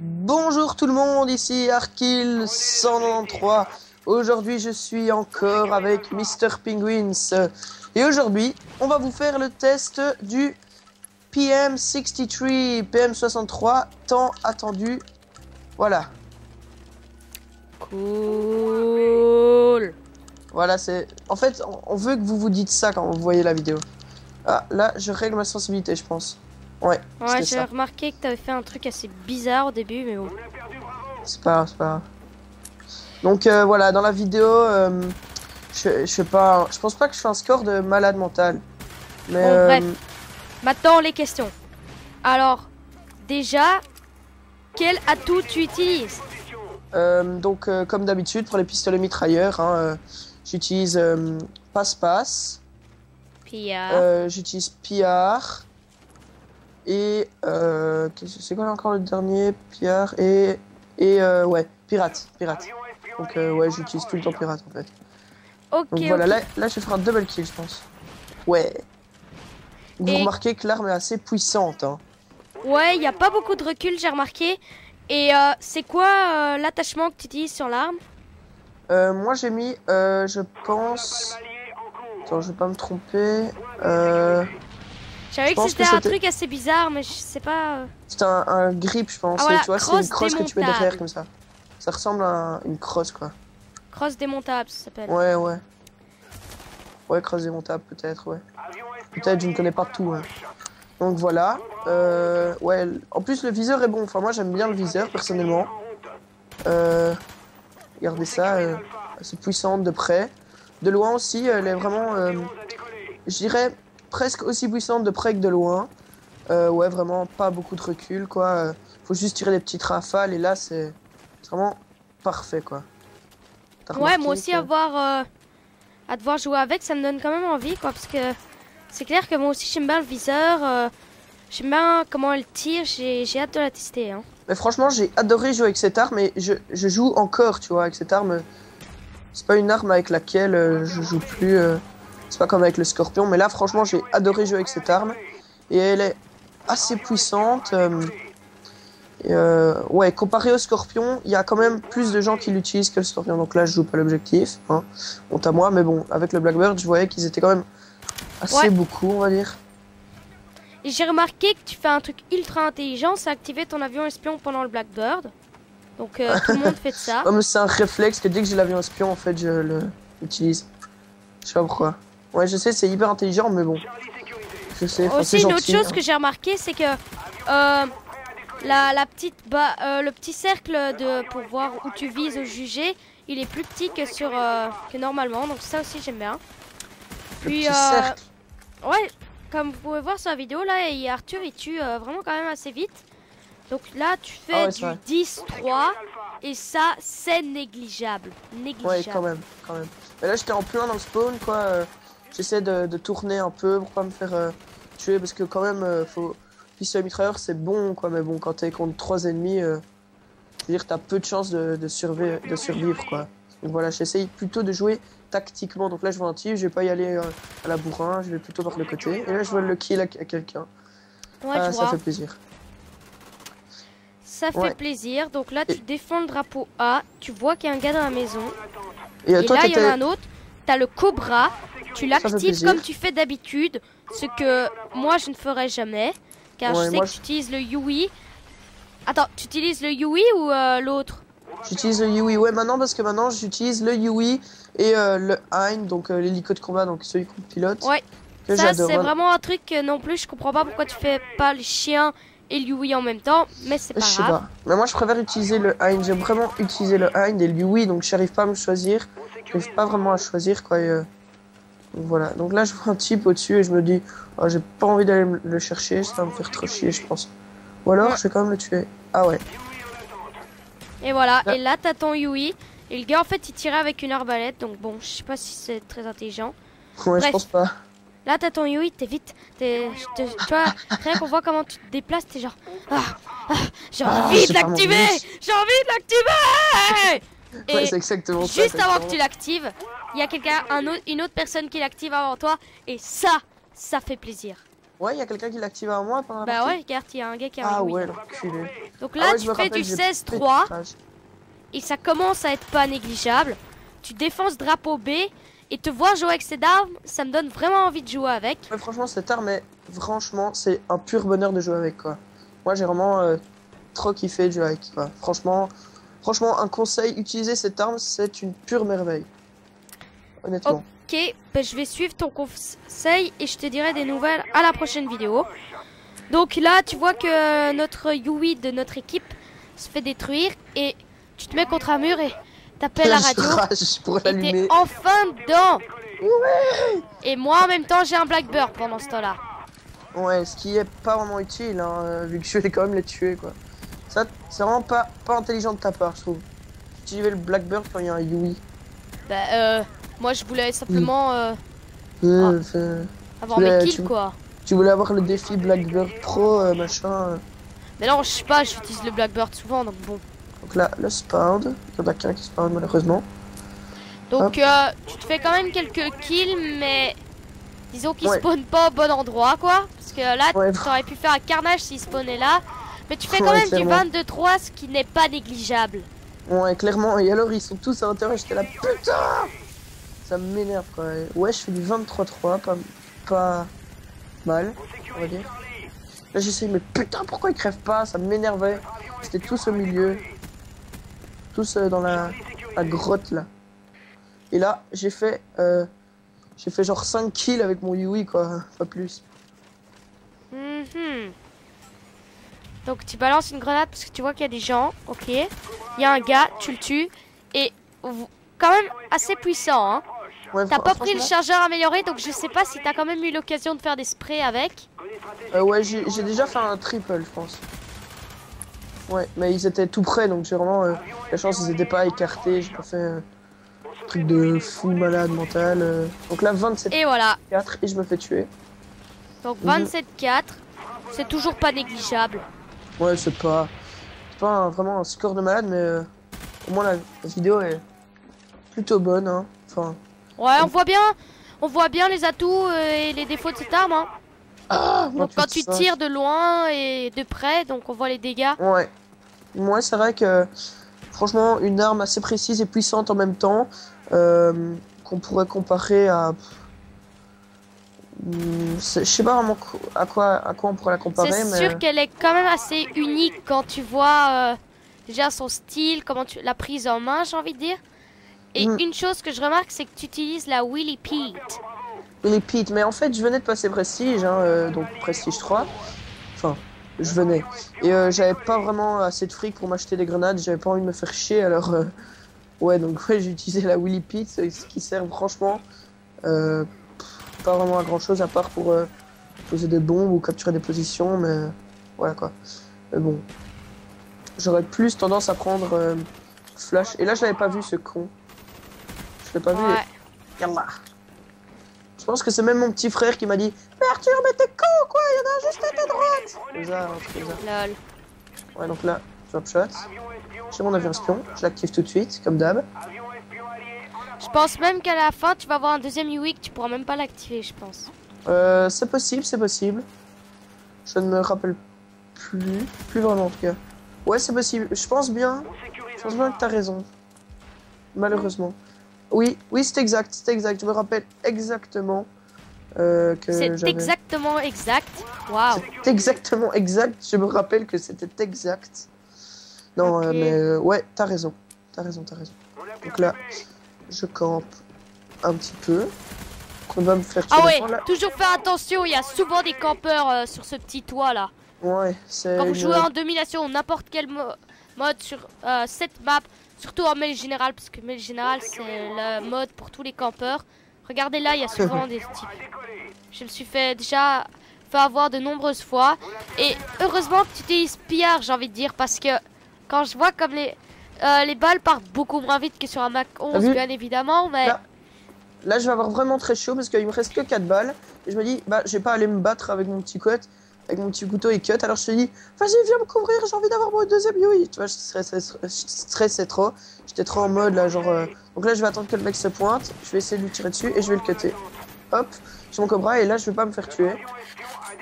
Bonjour tout le monde, ici Arkil 193. Aujourd'hui je suis encore avec Mr Penguins. Et aujourd'hui on va vous faire le test du PM63, PM63, tant attendu. Voilà. Cool. Voilà, c'est... En fait, on veut que vous vous dites ça quand vous voyez la vidéo. Ah, là, je règle ma sensibilité, je pense. Ouais, J'ai remarqué que t'avais fait un truc assez bizarre au début, mais bon. C'est pas grave, c'est pas grave. Donc voilà, dans la vidéo, je sais pas, je pense pas que je fais un score de malade mental. Mais Bon, bref. Maintenant, les questions. Alors, déjà, quel atout tu utilises? donc comme d'habitude, pour les pistolets mitrailleurs, hein, j'utilise passe-passe. Pillard. J'utilise pillard. Et c'est quoi encore le dernier? Pillard et ouais, pirate. Donc ouais, j'utilise tout le temps pirate en fait. Ok. Donc voilà, là je vais faire un double kill je pense. Ouais. Vous remarquez que l'arme est assez puissante. Hein. Ouais, il n'y a pas beaucoup de recul, j'ai remarqué. Et c'est quoi l'attachement que tu utilises sur l'arme? Moi j'ai mis, je pense... Attends, je vais pas me tromper. Je savais que c'était un truc assez bizarre, mais je sais pas... C'est un grip, je pense. Ah, voilà, tu vois, c'est une crosse que tu mets derrière comme ça. Ça ressemble à une crosse, quoi. Crosse démontable, ça s'appelle. Ouais. Ouais, crosse démontable, peut-être, ouais. Peut-être, je ne connais pas tout. Hein. Donc voilà. Ouais, en plus, le viseur est bon. Enfin, moi, j'aime bien le viseur, personnellement. Regardez ça. C'est puissante de près. De loin aussi, elle est vraiment... je dirais presque aussi puissante de près que de loin. Ouais, vraiment pas beaucoup de recul, quoi. Faut juste tirer des petites rafales et là, c'est vraiment parfait, quoi. Ouais, moi aussi, à devoir jouer avec, ça me donne quand même envie, quoi, parce que c'est clair que moi aussi, j'aime bien le viseur, j'aime bien comment elle tire, j'ai hâte de la tester, hein. Mais franchement, j'ai adoré jouer avec cette arme et je joue encore, tu vois, avec cette arme. C'est pas une arme avec laquelle je joue plus, c'est pas comme avec le Scorpion, mais là, franchement, j'ai adoré jouer avec cette arme et elle est assez puissante. Ouais, comparé au Scorpion, il y a quand même plus de gens qui l'utilisent que le Scorpion. Donc là, je joue pas l'objectif, hein, honte à moi. Mais bon, avec le Blackbird, je voyais qu'ils étaient quand même assez beaucoup, on va dire. Et j'ai remarqué que tu fais un truc ultra intelligent, c'est activer ton avion espion pendant le Blackbird. Donc tout le monde fait ça. Ouais, mais c'est un réflexe que dès que j'ai l'avion espion, en fait, je l'utilise. Je sais pas pourquoi. Ouais, je sais, c'est hyper intelligent, mais bon. Je sais. Aussi, une autre chose que j'ai remarqué, c'est que le petit cercle pour voir où tu vises au jugé, il est plus petit que normalement, donc ça aussi j'aime bien. Puis ouais, comme vous pouvez voir sur la vidéo là, Arthur il tue vraiment quand même assez vite. Donc là tu fais du 10-3 et ça c'est négligeable. Ouais, quand même. Mais là j'étais en plein dans le spawn, quoi. J'essaie de tourner un peu pour pas me faire tuer parce que quand même faut... Pistolet mitrailleur c'est bon, quoi, mais bon, quand t'es contre 3 ennemis, je veux dire, t'as peu de chances de survivre, quoi. Donc voilà, j'essaye plutôt de jouer tactiquement. Donc là, je vois un type, je vais pas y aller à la bourrin, je vais plutôt par le côté. Et là, je vois le kill à quelqu'un. Ouais, ça fait plaisir. Ça fait plaisir. Donc là, tu défends le drapeau A, tu vois qu'il y a un gars dans la maison. Et toi, là, il y en a un autre, t'as le Cobra, tu l'actives comme tu fais d'habitude, ce que moi, je ne ferai jamais. Car je sais que tu utilises le Yui. Attends, tu utilises le Yui ou l'autre? J'utilise le Yui, ouais, maintenant, parce que maintenant, j'utilise le Yui et le Hein, donc l'hélico de combat, donc celui qu'on pilote. Ouais, ça, c'est vraiment un truc que non plus, je comprends pas pourquoi tu fais pas le chien et le Yui en même temps, mais c'est pas grave. Je sais pas, mais moi, je préfère utiliser le Hein, j'aime vraiment utiliser le Hein et le Yui, donc j'arrive pas à me choisir. J'arrive pas vraiment à choisir, quoi. Donc voilà, donc là je vois un type au-dessus et je me dis, oh, j'ai pas envie d'aller le chercher, ça va me faire trop chier, je pense. Ou alors je vais quand même le tuer. Ah ouais. Et voilà, et là t'as ton Yui. Et le gars en fait il tirait avec une arbalète, donc bon, je sais pas si c'est très intelligent. Ouais, bref, je pense pas. Là t'as ton Yui, t'es vite. Tu vois, rien qu'on voit comment tu te déplaces, t'es genre, j'ai envie de l'activer. J'ai envie de l'activer. Ouais, c'est exactement ça. Juste avant que tu l'actives, il y a une autre personne qui l'active avant toi, et ça fait plaisir. Ouais, il y a quelqu'un qui l'active à moi pendant la Bah partie. ouais, regarde, il y a un gars qui a Ah un oui. ouais, l'enculé. Donc là, Ah ouais, je tu me fais rappelle, du j'ai 16-3 pété de rage. et ça commence à être pas négligeable. Tu défenses drapeau B et te voir jouer avec cette arme, ça me donne vraiment envie de jouer avec. Ouais, franchement, cette arme, franchement, c'est un pur bonheur de jouer avec, quoi. Moi, j'ai vraiment trop kiffé de jouer avec, quoi. Franchement, un conseil, utiliser cette arme, c'est une pure merveille. Honnêtement. Ok, bah, je vais suivre ton conseil et je te dirai des nouvelles à la prochaine vidéo. Donc là, tu vois que notre Yui de notre équipe se fait détruire et tu te mets contre un mur et t'appelles la radio. Je rage pour Et l'allumer. t'es enfin dedans. Ouais. Et moi, en même temps, j'ai un Blackbird pendant ce temps-là. Ouais, ce qui est pas vraiment utile, hein, vu que je vais quand même les tuer, quoi. Ça, c'est vraiment pas intelligent de ta part, je trouve. Utiliser le Blackbird quand il y a un Yui. Bah, moi, je voulais simplement avoir voulais- mes kills, quoi. Tu voulais avoir le défi Blackbird Pro, machin. Mais non, je sais pas, j'utilise le Blackbird souvent, donc bon. Donc là, le spawn. Il y en a qu'un qui spawn, malheureusement. Donc, tu te fais quand même quelques kills, mais disons qu'ils Ouais. spawnent pas au bon endroit, quoi. Parce que là, Ouais. t'aurais pu faire un carnage s'ils spawnaient là. Mais tu fais quand Ouais, même clairement. du 22-3, ce qui n'est pas négligeable. Ouais, clairement. Et alors, ils sont tous à l'intérieur. J'étais là, putain! Ça m'énerve, quoi. Ouais, je fais du 23-3, pas mal, on va dire. Là, j'essaye, mais putain, pourquoi ils crèvent pas? Ça m'énervait. C'était tous au milieu. Tous dans la grotte, là. Et là, j'ai fait genre 5 kills avec mon Yui, quoi. Pas plus. Mhm. Donc, tu balances une grenade parce que tu vois qu'il y a des gens. Ok. Il y a un gars, tu le tues. Et quand même assez puissant, hein. Ouais, T'as pas pris le franchement, chargeur amélioré, donc je sais pas si t'as quand même eu l'occasion de faire des sprays avec. ouais, j'ai déjà fait un triple, je pense. Ouais, mais ils étaient tout près, donc j'ai vraiment la chance, ils étaient pas écartés. J'ai pas fait un truc de fou malade mental. Donc là, 27-4 Et voilà. et je me fais tuer. Donc 27-4. C'est toujours pas négligeable. Ouais, c'est pas vraiment un score de malade, mais au moins la vidéo est plutôt bonne, hein. Enfin. Ouais, on voit bien les atouts et les défauts de cette arme, hein. Ah, Donc quand tu tires de loin et de près, donc on voit les dégâts. Ouais. Moi, c'est vrai que franchement, une arme assez précise et puissante en même temps, qu'on pourrait comparer à. Je sais pas vraiment à quoi on pourrait la comparer, C'est mais. sûr qu'elle est quand même assez unique quand tu vois déjà son style, comment tu la prise en main, j'ai envie de dire. Et une chose que je remarque, c'est que tu utilises la Willy Pete. Willy Pete, mais en fait, je venais de passer Prestige, hein, donc Prestige 3. Enfin, je venais. Et j'avais pas vraiment assez de fric pour m'acheter des grenades, j'avais pas envie de me faire chier, alors. Ouais, donc ouais, j'ai utilisé la Willy Pete, ce qui sert franchement pas vraiment à grand chose à part pour poser des bombes ou capturer des positions, mais voilà quoi. Mais bon, j'aurais plus tendance à prendre Flash. Et là, je l'avais pas vu, ce con. Je l'ai pas vu. Yallah. Je pense que c'est même mon petit frère qui m'a dit: mais Arthur, mais t'es con quoi, il y en a juste à ta droite. C'est ça, c'est ça. Lol. Ouais, donc là, drop shot. J'ai mon avion espion, je l'active tout de suite, comme d'hab. Je pense même qu'à la fin, tu vas avoir un deuxième Yui que tu pourras même pas l'activer, je pense. C'est possible, c'est possible. Je ne me rappelle plus vraiment en tout cas. Ouais, c'est possible. Je pense bien que t'as raison. Malheureusement. Oui, c'est exact, Je me rappelle exactement que c'est exactement exact. Waouh. C'est exactement exact. Je me rappelle que c'était exact. Non, Ok. mais ouais, t'as raison. Donc là, je campe un petit peu. On va me faire tuer. Ah ouais, là. toujours faire attention, il y a souvent des campeurs sur ce petit toit là. Ouais, c'est. Quand vous jouez en domination, n'importe quel mode sur cette map, surtout en mêlée générale, parce que mêlée générale c'est le mode pour tous les campeurs. Regardez là, il y a souvent des types. Je me suis déjà fait avoir de nombreuses fois. Et heureusement que tu utilises pillard, j'ai envie de dire, parce que quand je vois comme les balles partent beaucoup moins vite que sur un Mac 11, bien évidemment, mais... Là, je vais avoir vraiment très chaud parce qu'il me reste que 4 balles. Et je me dis, bah, je vais pas aller me battre avec mon petit couteau et cut. Alors je te dis, vas-y, viens me couvrir, j'ai envie d'avoir mon deuxième Yui. Tu vois, je stressais trop. J'étais trop en mode là, genre. Donc là, je vais attendre que le mec se pointe. Je vais essayer de lui tirer dessus et je vais le cutter. Hop, j'ai mon cobra et là, je vais pas me faire tuer.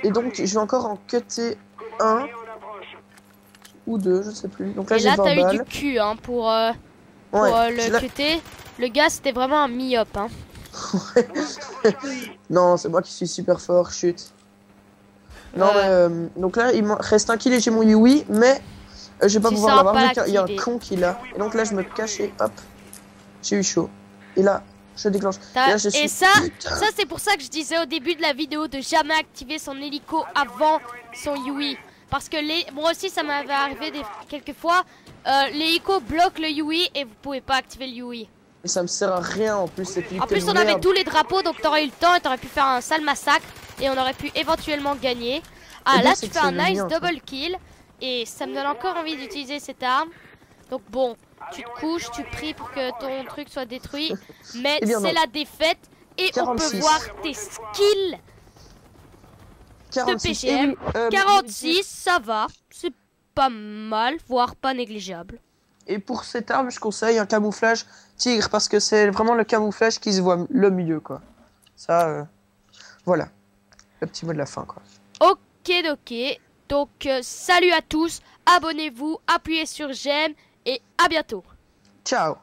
Et donc, je vais encore en cutter un ou deux, je sais plus. Donc là, et j'ai là, 20 t'as eu balles. du cul hein, pour Ouais, le cutter. Le gars, c'était vraiment un myope. Hein. Non, c'est moi qui suis super fort, chut. Non, mais donc là, il me reste un kill et j'ai mon Yui, mais je vais pas Tu pouvoir sens l'avoir pas vu qu'il y a un l'activer. con qui l'a. Et donc là, je me cache et hop, j'ai eu chaud. Et là, je déclenche. Et, là, je suis... ça c'est pour ça que je disais au début de la vidéo de jamais activer son hélico avant son Yui. Parce que moi aussi, ça m'avait arrivé quelques fois. L'hélico bloque le Yui et vous pouvez pas activer le Yui. Et ça me sert à rien en plus, c'est En plus, on avait tous les drapeaux, donc t'aurais eu le temps et t'aurais pu faire un sale massacre. Et on aurait pu éventuellement gagner. Ah, là, tu fais un nice double kill. Et ça me donne encore envie d'utiliser cette arme. Donc bon, tu te couches, tu pries pour que ton truc soit détruit. Mais c'est la défaite. Et 46. On peut voir tes skills 46. de PGM. 46, ça va. C'est pas mal, voire pas négligeable. Et pour cette arme, je conseille un camouflage tigre parce que c'est vraiment le camouflage qui se voit le mieux, quoi. Ça, voilà. Le petit mot de la fin, quoi. Ok. Donc, salut à tous. Abonnez-vous, appuyez sur j'aime et à bientôt. Ciao.